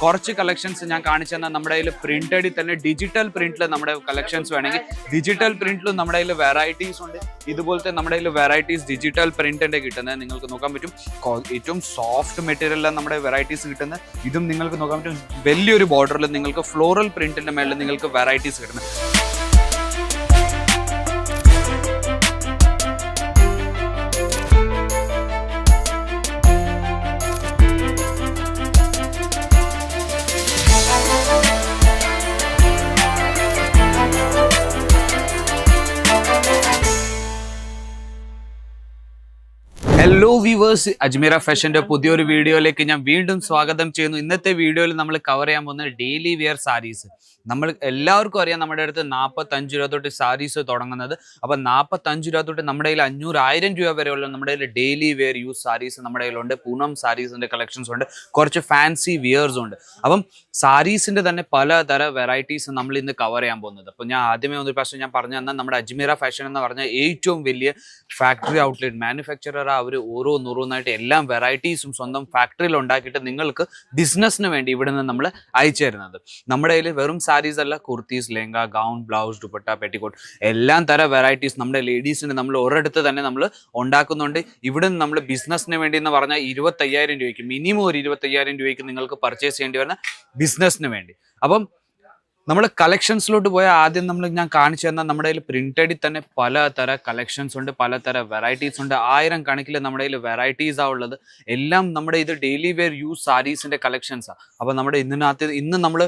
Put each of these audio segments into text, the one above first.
കുറച്ച് കളക്ഷൻസ് ഞാൻ കാണിച്ചു തന്നാൽ നമ്മുടെ കയ്യിൽ പ്രിന്റഡിൽ തന്നെ ഡിജിറ്റൽ പ്രിന്റിൽ നമ്മുടെ കളക്ഷൻസ് വേണമെങ്കിൽ ഡിജിറ്റൽ പ്രിന്റിലും നമ്മുടെ കയ്യിൽ വെറൈറ്റീസ് ഉണ്ട്. ഇതുപോലത്തെ നമ്മുടെ കയ്യിൽ വെറൈറ്റീസ് ഡിജിറ്റൽ പ്രിന്റിന്റെ കിട്ടുന്നത് നിങ്ങൾക്ക് നോക്കാൻ പറ്റും. ഏറ്റവും സോഫ്റ്റ് മെറ്റീരിയലാണ് നമ്മുടെ വെറൈറ്റീസ് കിട്ടുന്നത്. ഇതും നിങ്ങൾക്ക് നോക്കാൻ പറ്റും. വലിയൊരു ബോർഡറിൽ നിങ്ങൾക്ക് ഫ്ലോറൽ പ്രിന്റിന്റെ മേളിൽ നിങ്ങൾക്ക് വെറൈറ്റീസ് കിട്ടുന്നത്. ഹലോ വ്യൂവേഴ്സ്, അജ്മീറ ഫാഷന്റെ പുതിയൊരു വീഡിയോയിലേക്ക് ഞാൻ വീണ്ടും സ്വാഗതം ചെയ്യുന്നു. ഇന്നത്തെ വീഡിയോയിൽ നമ്മൾ കവർ ചെയ്യാൻ പോകുന്ന ഡെയിലി വെയർ സാരീസ്. നമ്മൾ എല്ലാവർക്കും അറിയാം നമ്മുടെ അടുത്ത് 45 രൂപ തൊട്ട് സാരീസ് തുടങ്ങുന്നത്. അപ്പം 45 രൂപ തൊട്ട് നമ്മുടെ കയ്യിൽ 500-1000 രൂപ വരെയുള്ള നമ്മുടെ കയ്യിൽ ഡെയിലി വെയർ യൂസ് സാരീസ് നമ്മുടെ കയ്യിലുണ്ട്. പൂനം സാരീസിന്റെ കളക്ഷൻസ് ഉണ്ട്, കുറച്ച് ഫാൻസി വിയേഴ്സും ഉണ്ട്. അപ്പം സാരീസിന്റെ തന്നെ പലതര വെറൈറ്റീസ് നമ്മൾ ഇന്ന് കവർ ചെയ്യാൻ പോകുന്നത്. അപ്പം ഞാൻ ആദ്യമേ ഒരു പ്രാവശ്യം ഞാൻ പറഞ്ഞു തന്നാൽ നമ്മുടെ അജ്മീറ ഫാഷൻ എന്ന് പറഞ്ഞ ഏറ്റവും വലിയ ഫാക്ടറി ഔട്ട്ലെറ്റ് മാനുഫാക്ചറർ. അവർ ഓരോന്നായിട്ട് എല്ലാം വെറൈറ്റീസും സ്വന്തം ഫാക്ടറിയിൽ ഉണ്ടാക്കിയിട്ട് നിങ്ങൾക്ക് ബിസിനസ്സിന് വേണ്ടി ഇവിടെ നിന്ന് നമ്മൾ അയച്ചു തരുന്നത്. നമ്മുടെ കയ്യിൽ വെറും സാരീസ് അല്ല, kurtis, lehenga, gown, blouse, dupatta, petticoat എല്ലാം തരം വെറൈറ്റീസ് നമ്മുടെ ലേഡീസിന് നമ്മൾ ഒരിടത്ത് തന്നെ നമ്മൾ ഉണ്ടാക്കുന്നുണ്ട്. ഇവിടെ നിന്ന് നമ്മൾ ബിസിനസ്സിന് വേണ്ടി എന്ന് പറഞ്ഞാൽ 25,000 രൂപയ്ക്ക്, മിനിമം ഒരു 25,000 രൂപയ്ക്ക് നിങ്ങൾക്ക് പർച്ചേസ് ചെയ്യേണ്ടി വരുന്ന ബിസിനസ്സിന് വേണ്ടി. അപ്പം നമ്മൾ കളക്ഷൻസിലോട്ട് പോയാൽ ആദ്യം ഞാൻ കാണിച്ചു തന്നാൽ നമ്മുടെ കയ്യിൽ പ്രിന്റഡിൽ തന്നെ പലതര കളക്ഷൻസ് ഉണ്ട്, പലതര വെറൈറ്റീസ് ഉണ്ട്. 1000 കണക്കിൽ നമ്മുടെ കയ്യിൽ വെറൈറ്റീസാണ് ഉള്ളത്. എല്ലാം നമ്മുടെ ഇത് ഡെയിലി വെയർ യൂസ് സാരീസിന്റെ കളക്ഷൻസാണ്. അപ്പോൾ നമ്മുടെ ഇന്ന് നമ്മൾ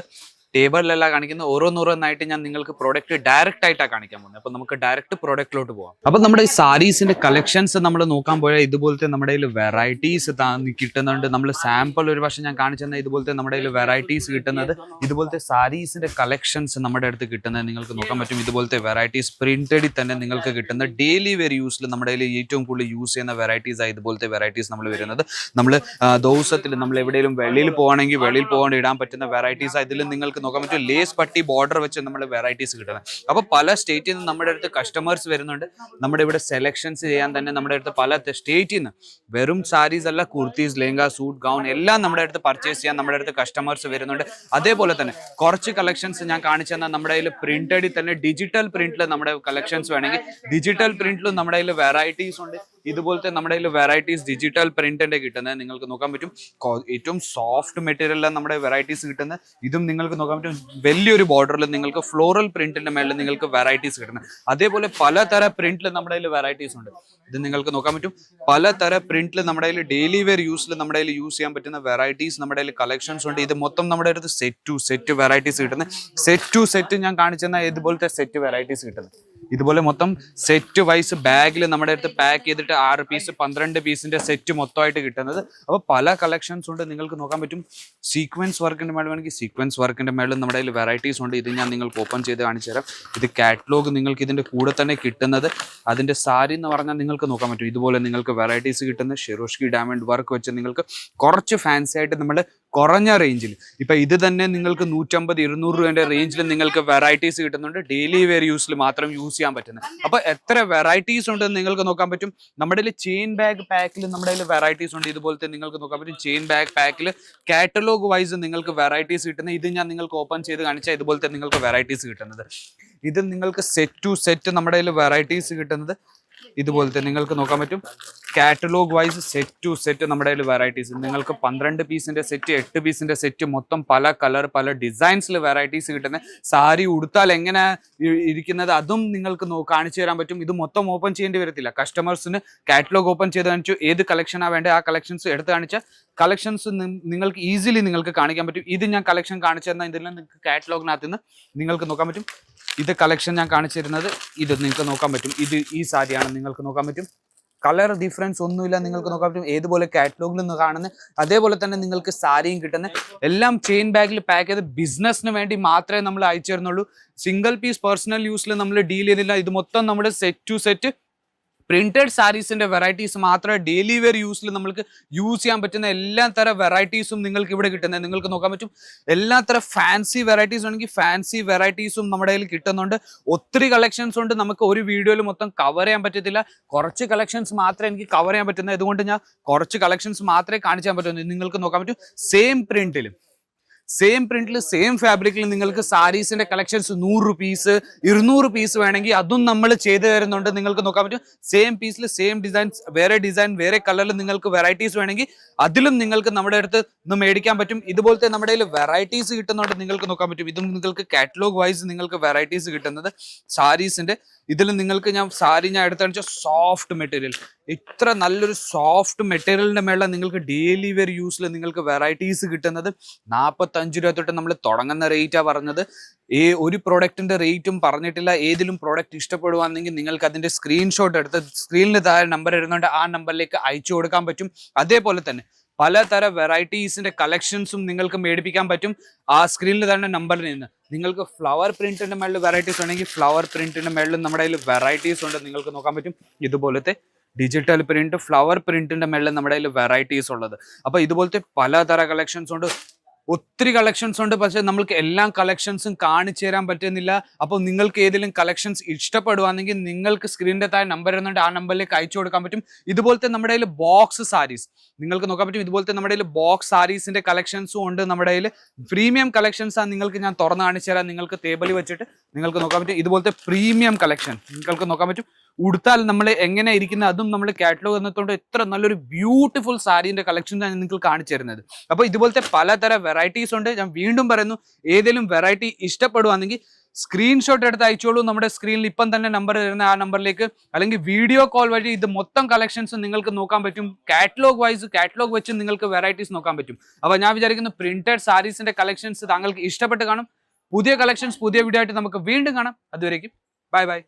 ടേബിളിലല്ല കാണിക്കുന്ന ഓരോന്നായിട്ട് ഞാൻ നിങ്ങൾക്ക് പ്രോഡക്റ്റ് ഡയറക്റ്റ് ആയിട്ടാണ് കാണിക്കാൻ പോകുന്നത്. അപ്പോൾ നമുക്ക് ഡയറക്റ്റ് പ്രോഡക്റ്റിലോട്ട് പോകാം. അപ്പോൾ നമ്മുടെ ഈ സാരീസിന്റെ കളക്ഷൻസ് നമ്മൾ നോക്കാൻ പോയാൽ ഇതുപോലത്തെ നമ്മുടെ കയ്യിൽ വെറൈറ്റീസ് കിട്ടുന്നുണ്ട്. നമ്മൾ സാമ്പിൾ ഒരു പക്ഷേ ഞാൻ കാണിച്ചു തന്നാൽ ഇതുപോലത്തെ നമ്മുടെ കയ്യിൽ വെറൈറ്റീസ് കിട്ടുന്നത്, ഇതുപോലത്തെ സാരീസിന്റെ കളക്ഷൻസ് നമ്മുടെ അടുത്ത് കിട്ടുന്നത് നിങ്ങൾക്ക് നോക്കാൻ പറ്റും. ഇതുപോലത്തെ വെറൈറ്റീസ് പ്രിന്റഡിൽ തന്നെ നിങ്ങൾക്ക് കിട്ടുന്ന ഡെയിലി വെയർ യൂസിൽ നമ്മുടെ കയ്യിൽ ഏറ്റവും കൂടുതൽ യൂസ് ചെയ്യുന്ന വെറൈറ്റീസ് ആയി ഇതുപോലത്തെ വെറൈറ്റീസ് നമ്മൾ വരുന്നത്. നമ്മൾ ദിവസത്തിൽ നമ്മൾ എവിടെയെങ്കിലും വെളിയിൽ പോകണമെങ്കിൽ വെളിയിൽ പോകാണ്ട് ഇടാൻ പറ്റുന്ന വെറൈറ്റീസ് ഇതിൽ നിങ്ങൾക്ക് നോക്കാൻ പറ്റും. ലേസ് പട്ടി ബോർഡർ വെച്ച് നമ്മൾ വെറൈറ്റീസ് കിട്ടുന്നത്. അപ്പോൾ പല സ്റ്റേറ്റിൽ നിന്ന് നമ്മുടെ അടുത്ത് കസ്റ്റമേഴ്സ് വരുന്നുണ്ട്. നമ്മുടെ ഇവിടെ സെലക്ഷൻസ് ചെയ്യാൻ തന്നെ നമ്മുടെ അടുത്ത് പല സ്റ്റേറ്റിൽ നിന്ന് വെറും സാരീസ് അല്ല, കുർത്തീസ്, ലെഹങ്ക, സൂട്ട്, ഗൗൺ എല്ലാം നമ്മുടെ അടുത്ത് പർച്ചേസ് ചെയ്യാൻ നമ്മുടെ അടുത്ത് കസ്റ്റമേഴ്സ് വരുന്നുണ്ട്. അതേപോലെ തന്നെ കുറച്ച് കളക്ഷൻസ് ഞാൻ കാണിച്ചു തന്നാൽ നമ്മുടെ കയ്യിൽ പ്രിന്റഡിൽ തന്നെ ഡിജിറ്റൽ പ്രിന്റിൽ നമ്മുടെ കളക്ഷൻസ് വേണമെങ്കിൽ ഡിജിറ്റൽ പ്രിന്റിലും നമ്മുടെ കയ്യിൽ വെറൈറ്റീസ് ഉണ്ട്. ഇതുപോലത്തെ നമ്മുടെ കയ്യിൽ വെറൈറ്റീസ് ഡിജിറ്റൽ പ്രിന്റിന്റെ കിട്ടുന്നത് നിങ്ങൾക്ക് നോക്കാൻ പറ്റും. ഏറ്റവും സോഫ്റ്റ് മെറ്റീരിയലാണ് നമ്മുടെ വെറൈറ്റീസ് കിട്ടുന്നത്. ഇതും നിങ്ങൾക്ക് നോക്കാൻ പറ്റും. വലിയൊരു ബോർഡറിൽ നിങ്ങൾക്ക് ഫ്ലോറൽ പ്രിന്റിന്റെ മേളിൽ നിങ്ങൾക്ക് വെറൈറ്റീസ് കിട്ടുന്നത്. അതേപോലെ പലതര പ്രിന്റിൽ നമ്മുടെ കയ്യിൽ വെറൈറ്റീസ് ഉണ്ട്. ഇത് നിങ്ങൾക്ക് നോക്കാൻ പറ്റും. പലതര പ്രിന്റിൽ നമ്മുടെ കയ്യിൽ ഡെയിലി വെയർ യൂസിൽ നമ്മുടെ കയ്യിൽ യൂസ് ചെയ്യാൻ പറ്റുന്ന വെറൈറ്റീസ് നമ്മുടെ കയ്യിൽ കളക്ഷൻസ് ഉണ്ട്. ഇത് മൊത്തം നമ്മുടെ അടുത്ത് സെറ്റ് വെറൈറ്റീസ് കിട്ടുന്നത്. സെറ്റ് ഞാൻ കാണിച്ചു തന്നാൽ ഇതുപോലത്തെ സെറ്റ് വെറൈറ്റീസ് കിട്ടുന്നത്. ഇതുപോലെ മൊത്തം സെറ്റ് വൈസ് ബാഗിൽ നമ്മുടെ അടുത്ത് പാക്ക് ചെയ്തിട്ട് 6 പീസ് 12 പീസിന്റെ സെറ്റ് മൊത്തമായിട്ട് കിട്ടുന്നത്. അപ്പോൾ പല കളക്ഷൻസ് ഉണ്ട്. നിങ്ങൾക്ക് നോക്കാൻ പറ്റും. സീക്വൻസ് വർക്കിന്റെ മേളിൽ വേണമെങ്കിൽ സീക്വൻസ് വർക്കിന്റെ മേളിൽ നമ്മുടെ കയ്യിൽ വെറൈറ്റീസ് ഉണ്ട്. ഇത് ഞാൻ നിങ്ങൾക്ക് ഓപ്പൺ ചെയ്ത് കാണിച്ചു തരാം. ഇത് കാറ്റലോഗ് നിങ്ങൾക്ക് ഇതിന്റെ കൂടെ തന്നെ കിട്ടുന്നത്. അതിന്റെ സാരി എന്ന് പറഞ്ഞാൽ നിങ്ങൾക്ക് നോക്കാൻ പറ്റും. ഇതുപോലെ നിങ്ങൾക്ക് വെറൈറ്റീസ് കിട്ടുന്നത് ഷെറോഷ്കി ഡയമണ്ട് വർക്ക് വെച്ച് നിങ്ങൾക്ക് കുറച്ച് ഫാൻസി ആയിട്ട് നമ്മൾ കുറഞ്ഞ റേഞ്ചിൽ, ഇപ്പം ഇത് തന്നെ നിങ്ങൾക്ക് 150-200 രൂപേൻ്റെ റേഞ്ചിൽ നിങ്ങൾക്ക് വെറൈറ്റീസ് കിട്ടുന്നുണ്ട്. ഡെയിലി വെയർ യൂസിൽ മാത്രം യൂസ് ചെയ്യാൻ പറ്റുന്നത്. അപ്പോൾ എത്ര വെറൈറ്റീസ് ഉണ്ടെന്ന് നിങ്ങൾക്ക് നോക്കാൻ പറ്റും. നമ്മുടെ കയ്യിൽ ചെയിൻ ബാഗ് പാക്കിൽ നമ്മുടെ കയ്യിൽ വെറൈറ്റീസ് ഉണ്ട്. ഇതുപോലത്തെ നിങ്ങൾക്ക് നോക്കാൻ പറ്റും. ചെയിൻ ബാഗ് പാക്കിൽ കാറ്റലോഗ് വൈസ് നിങ്ങൾക്ക് വെറൈറ്റീസ് കിട്ടുന്നത്. ഇത് ഞാൻ നിങ്ങൾക്ക് ഓപ്പൺ ചെയ്ത് കാണിച്ചാൽ ഇതുപോലത്തെ നിങ്ങൾക്ക് വെറൈറ്റീസ് കിട്ടുന്നത്. ഇത് നിങ്ങൾക്ക് സെറ്റ് നമ്മുടെ കയ്യിൽ വെറൈറ്റീസ് കിട്ടുന്നത്. ഇതുപോലത്തെ നിങ്ങൾക്ക് നോക്കാൻ പറ്റും. കാറ്റലോഗ് വൈസ് സെറ്റ് നമ്മുടെ കയ്യിൽ വെറൈറ്റീസ് നിങ്ങൾക്ക് 12 പീസിന്റെ സെറ്റ്, 8 പീസിന്റെ സെറ്റ്, മൊത്തം പല കളർ പല ഡിസൈൻസിൽ വെറൈറ്റീസ് കിട്ടുന്നത്. സാരി ഉടുത്താൽ എങ്ങനെ ഇരിക്കുന്നത് അതും നിങ്ങൾക്ക് കാണിച്ചു തരാൻ പറ്റും. ഇത് മൊത്തം ഓപ്പൺ ചെയ്യേണ്ടി വരത്തില്ല. കസ്റ്റമേഴ്സിന് കാറ്റലോഗ് ഓപ്പൺ ചെയ്ത് കാണിച്ചു ഏത് കളക്ഷനാണ് വേണ്ടത് ആ കളക്ഷൻസ് എടുത്ത് കാണിച്ചാൽ കളക്ഷൻസ് നിങ്ങൾക്ക് ഈസിലി നിങ്ങൾക്ക് കാണിക്കാൻ പറ്റും. ഇത് ഞാൻ കളക്ഷൻ കാണിച്ചു തന്നാൽ ഇതിൽ നിങ്ങൾക്ക് കാറ്റലോഗിനകത്ത് നിന്ന് നിങ്ങൾക്ക് നോക്കാൻ പറ്റും. ഇത് കളക്ഷൻ ഞാൻ കാണിച്ചു തരുന്നത്. ഇത് നിങ്ങൾക്ക് നോക്കാൻ പറ്റും. ഇത് ഈ സാരിയാണ് നിങ്ങൾക്ക് നോക്കാൻ പറ്റും. കളർ ഡിഫറൻസ് ഒന്നുമില്ല, നിങ്ങൾക്ക് നോക്കാൻ പറ്റും. ഏതുപോലെ കാറ്റലോഗിൽ നിന്ന് കാണുന്നത് അതേപോലെ തന്നെ നിങ്ങൾക്ക് സാരിയും കിട്ടുന്നത്. എല്ലാം ചെയിൻ ബാഗിൽ പാക്ക് ചെയ്ത് ബിസിനസ്സിന് വേണ്ടി മാത്രമേ നമ്മൾ അയച്ചു തരുന്നുള്ളൂ. സിംഗിൾ പീസ് പേഴ്സണൽ യൂസിൽ നമ്മൾ ഡീൽ ചെയ്യുന്നില്ല. ഇത് മൊത്തം നമ്മുടെ സെറ്റ് പ്രിന്റഡ് സാരീസിന്റെ വെറൈറ്റീസ് മാത്രമേ ഡെയിലി വെയർ യൂസിൽ നമുക്ക് യൂസ് ചെയ്യാൻ പറ്റുന്ന എല്ലാ തരം വെറൈറ്റീസും നിങ്ങൾക്ക് ഇവിടെ കിട്ടുന്നത്. നിങ്ങൾക്ക് നോക്കാൻ പറ്റും. എല്ലാ തരം ഫാൻസി വെറൈറ്റീസ് ആണെങ്കിൽ ഫാൻസി വെറൈറ്റീസും നമ്മുടെ കയ്യിൽ കിട്ടുന്നുണ്ട്. ഒത്തിരി കളക്ഷൻസ് ഉണ്ട്. നമുക്ക് ഒരു വീഡിയോയിൽ മൊത്തം കവർ ചെയ്യാൻ പറ്റത്തില്ല. കുറച്ച് കളക്ഷൻസ് മാത്രമേ എനിക്ക് കവർ ചെയ്യാൻ പറ്റുന്നത്. അതുകൊണ്ട് ഞാൻ കുറച്ച് കളക്ഷൻസ് മാത്രമേ കാണിച്ചാൻ പറ്റുന്നു. നിങ്ങൾക്ക് നോക്കാൻ പറ്റും. സെയിം പ്രിന്റിലും സെയിം പ്രിന്റിൽ സെയിം ഫാബ്രിക്കിൽ നിങ്ങൾക്ക് സാരീസിന്റെ കളക്ഷൻസ് 100 പീസ് 200 പീസ് വേണമെങ്കിൽ അതും നമ്മൾ ചെയ്തു തരുന്നുണ്ട്. നിങ്ങൾക്ക് നോക്കാൻ പറ്റും സെയിം പീസിൽ സെയിം ഡിസൈൻസ്, വേറെ കളറിൽ നിങ്ങൾക്ക് വെറൈറ്റീസ് വേണമെങ്കിൽ അതിലും നിങ്ങൾക്ക് നമ്മുടെ അടുത്ത് നിന്ന് മേടിക്കാൻ പറ്റും. ഇതുപോലത്തെ നമ്മുടെ കയ്യിൽ വെറൈറ്റീസ് കിട്ടുന്നുണ്ട്, നിങ്ങൾക്ക് നോക്കാൻ പറ്റും. ഇതും നിങ്ങൾക്ക് കാറ്റലോഗ് വൈസ് നിങ്ങൾക്ക് വെറൈറ്റീസ് കിട്ടുന്നത് സാരീസിന്റെ. ഇതിൽ നിങ്ങൾക്ക് ഞാൻ എടുത്ത സോഫ്റ്റ് മെറ്റീരിയൽ, ഇത്ര നല്ലൊരു സോഫ്റ്റ് മെറ്റീരിയലിന്റെ മേളിൽ നിങ്ങൾക്ക് ഡെയിലി വെയർ യൂസിൽ നിങ്ങൾക്ക് വെറൈറ്റീസ് കിട്ടുന്നത് 45 രൂപ തൊട്ട് നമ്മൾ തുടങ്ങുന്ന റേറ്റാണ് പറഞ്ഞത്. ഒരു പ്രോഡക്റ്റിന്റെ റേറ്റും പറഞ്ഞിട്ടില്ല. ഏതെങ്കിലും പ്രോഡക്റ്റ് ഇഷ്ടപ്പെടുവാണെങ്കിൽ നിങ്ങൾക്ക് അതിന്റെ സ്ക്രീൻഷോട്ട് എടുത്ത് സ്ക്രീനിൽ താഴെ നമ്പർ ഇടുന്നുണ്ട്, ആ നമ്പറിലേക്ക് അയച്ചു കൊടുക്കാൻ പറ്റും. അതേപോലെ തന്നെ പലതരം വെറൈറ്റീസിന്റെ കളക്ഷൻസും നിങ്ങൾക്ക് മേടിപ്പിക്കാൻ പറ്റും ആ സ്ക്രീനിൽ തന്നെ നമ്പറിൽ നിന്ന്. നിങ്ങൾക്ക് ഫ്ലവർ പ്രിന്റിന്റെ മേളിൽ വെറൈറ്റീസ് വേണമെങ്കിൽ ഫ്ലവർ പ്രിന്റിന്റെ മേളിൽ നമ്മുടെ കയ്യിൽ വെറൈറ്റീസ് ഉണ്ട്, നിങ്ങൾക്ക് നോക്കാൻ പറ്റും. ഇതുപോലത്തെ ഡിജിറ്റൽ പ്രിന്റ്, ഫ്ലവർ പ്രിന്റിന്റെ മേളിൽ നമ്മുടെ കയ്യിൽ വെറൈറ്റീസ് ഉള്ളത്. അപ്പൊ ഇതുപോലത്തെ പലതരം കളക്ഷൻസ് ഉണ്ട്, ഒത്തിരി കളക്ഷൻസ് ഉണ്ട്. പക്ഷെ നമ്മൾക്ക് എല്ലാ കളക്ഷൻസും കാണിച്ചു തരാൻ പറ്റുന്നില്ല. അപ്പോൾ നിങ്ങൾക്ക് ഏതെങ്കിലും കളക്ഷൻസ് ഇഷ്ടപ്പെടുവാണെങ്കിൽ നിങ്ങൾക്ക് സ്ക്രീനിന്റെ താഴെ നമ്പർ ഇരുന്നുണ്ട്, ആ നമ്പറിലേക്ക് അയച്ചു കൊടുക്കാൻ പറ്റും. ഇതുപോലത്തെ നമ്മുടെ കയ്യിൽ ബോക്സ് സാരീസ് നിങ്ങൾക്ക് നോക്കാൻ പറ്റും. ഇതുപോലത്തെ നമ്മുടെ കയ്യിൽ ബോക്സ് സാരീസിന്റെ കളക്ഷൻസും ഉണ്ട്. നമ്മുടെ കയ്യിൽ പ്രീമിയം കളക്ഷൻസ് ആണ്, നിങ്ങൾക്ക് ഞാൻ തുറന്ന് കാണിച്ചു തരാം. നിങ്ങൾക്ക് ടേബിളിൽ വെച്ചിട്ട് നിങ്ങൾക്ക് നോക്കാൻ പറ്റും. ഇതുപോലത്തെ പ്രീമിയം കളക്ഷൻ നിങ്ങൾക്ക് നോക്കാൻ പറ്റും. ഉടുത്താൽ നമ്മൾ എങ്ങനെ ഇരിക്കുന്ന അതും നമ്മൾ കാറ്റലോഗ് എന്നതുകൊണ്ട് എത്ര നല്ലൊരു ബ്യൂട്ടിഫുൾ സാരീന്റെ കളക്ഷൻ ഞാൻ നിങ്ങൾക്ക് കാണിച്ചു തരുന്നത്. അപ്പോൾ ഇതുപോലത്തെ പലതരം വെറൈറ്റീസ് ഉണ്ട്. ഞാൻ വീണ്ടും പറയുന്നു, ഏതെങ്കിലും വെറൈറ്റി ഇഷ്ടപ്പെടുവാണെങ്കിൽ സ്ക്രീൻഷോട്ട് എടുത്ത് അയച്ചോളൂ. നമ്മുടെ സ്ക്രീനിൽ ഇപ്പം തന്നെ നമ്പർ തരുന്ന ആ നമ്പറിലേക്ക്, അല്ലെങ്കിൽ വീഡിയോ കോൾ വഴി ഇത് മൊത്തം കളക്ഷൻസ് നിങ്ങൾക്ക് നോക്കാൻ പറ്റും. കാറ്റലോഗ് വെച്ച് നിങ്ങൾക്ക് വെറൈറ്റീസ് നോക്കാൻ പറ്റും. അപ്പോൾ ഞാൻ വിചാരിക്കുന്നു പ്രിന്റഡ് സാരീസിന്റെ കളക്ഷൻസ് താങ്കൾക്ക് ഇഷ്ടപ്പെട്ട് കാണും. പുതിയ കളക്ഷൻസ് പുതിയ വീഡിയോ ആയിട്ട് നമുക്ക് വീണ്ടും കാണാം. അതുവരേക്കും ബൈ ബൈ.